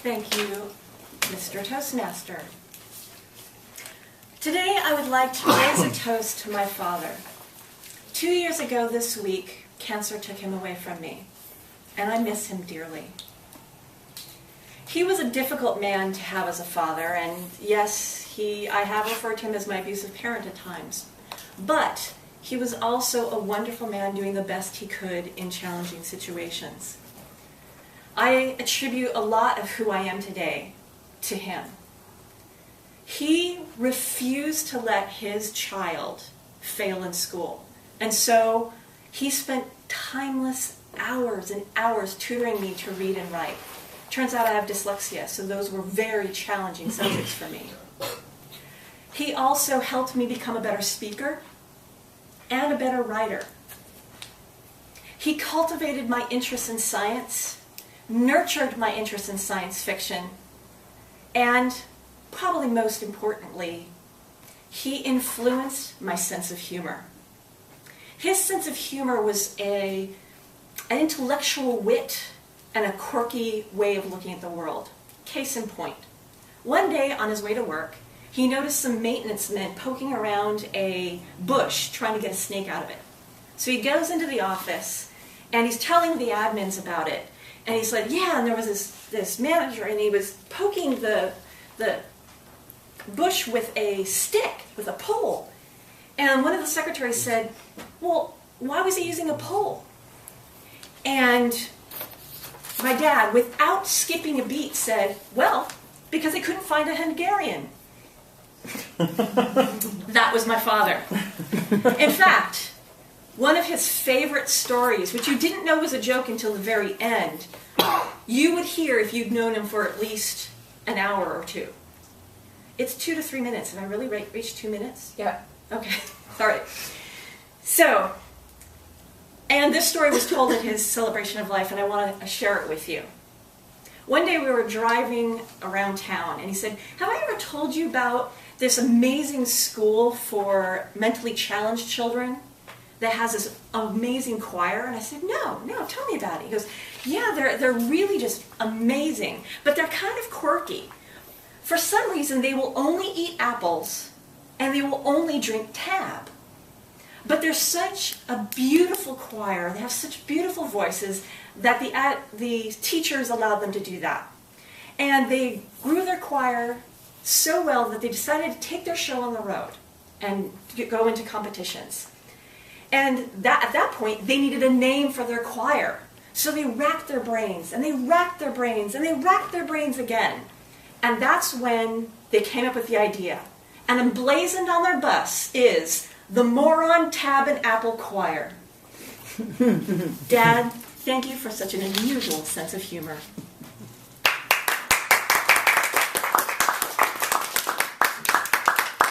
Thank you, Mr. Toastmaster. Today I would like to raise a toast to my father. 2 years ago this week, cancer took him away from me, and I miss him dearly. He was a difficult man to have as a father, and yes, I have referred to him as my abusive parent at times. But he was also a wonderful man doing the best he could in challenging situations. I attribute a lot of who I am today to him. He refused to let his child fail in school. And so he spent timeless hours and hours tutoring me to read and write. Turns out I have dyslexia, so those were very challenging subjects for me. He also helped me become a better speaker and a better writer. He cultivated my interest in science, nurtured my interest in science fiction, and probably most importantly, he influenced my sense of humor. His sense of humor was an intellectual wit and a quirky way of looking at the world. Case in point, one day on his way to work, he noticed some maintenance men poking around a bush trying to get a snake out of it. So he goes into the office and he's telling the admins about it. And he's like, yeah, and there was this manager, and he was poking the bush with a stick, with a pole. And one of the secretaries said, well, why was he using a pole? And my dad, without skipping a beat, said, well, because they couldn't find a Hungarian. That was my father. In fact, one of his favorite stories, which you didn't know was a joke until the very end, you would hear if you'd known him for at least an hour or two. It's 2 to 3 minutes. Have I really reached 2 minutes? Yeah. Okay. All right. So, and this story was told at his celebration of life, and I want to share it with you. One day we were driving around town, and he said, have I ever told you about this amazing school for mentally challenged children that has this amazing choir? And I said, no, tell me about it. He goes, yeah, they're really just amazing, but they're kind of quirky. For some reason, they will only eat apples, and they will only drink tab. But they're such a beautiful choir, they have such beautiful voices, that the teachers allowed them to do that. And they grew their choir so well that they decided to take their show on the road and go into competitions. And at that point, they needed a name for their choir. So they racked their brains, and they racked their brains, and they racked their brains again. And that's when they came up with the idea. And emblazoned on their bus is the Moron Tab and Apple Choir. Dad, thank you for such an unusual sense of humor.